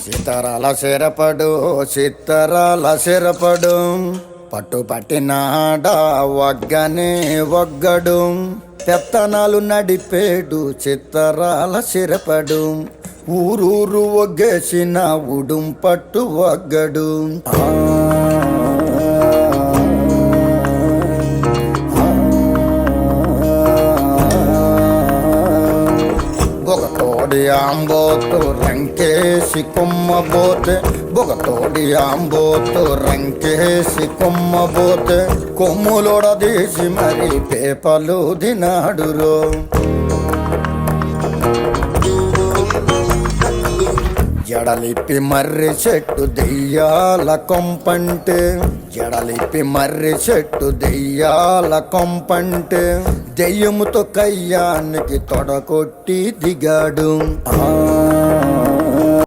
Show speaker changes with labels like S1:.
S1: సితరాల సిరపడు సిత్తరాల సిరపడు పట్టు పట్టినాడా వగ్గనే వగ్గడు పెత్తనాలు నడిపేడు చిత్తరాల సిరపడు ఊరూరు ఒగ్గేసిన ఉడుం పట్టు వగ్గడు బొగతోడి ఆంబోతు రంకేసి కొమ్మబోతే బొగతోడి ఆంబోతు రంకేసి కొమ్మబోతే కొమ్ములోడదీసి మరి పేపలు దినాడురో జడలిప్పి మర్రి చెట్టు దెయ్యాల కొంపంటే జడలిప్పి మర్రి చెట్టు దెయ్యాల కొంపంటే దెయ్యముతో కయ్యానికి తొడకొట్టి దిగాడు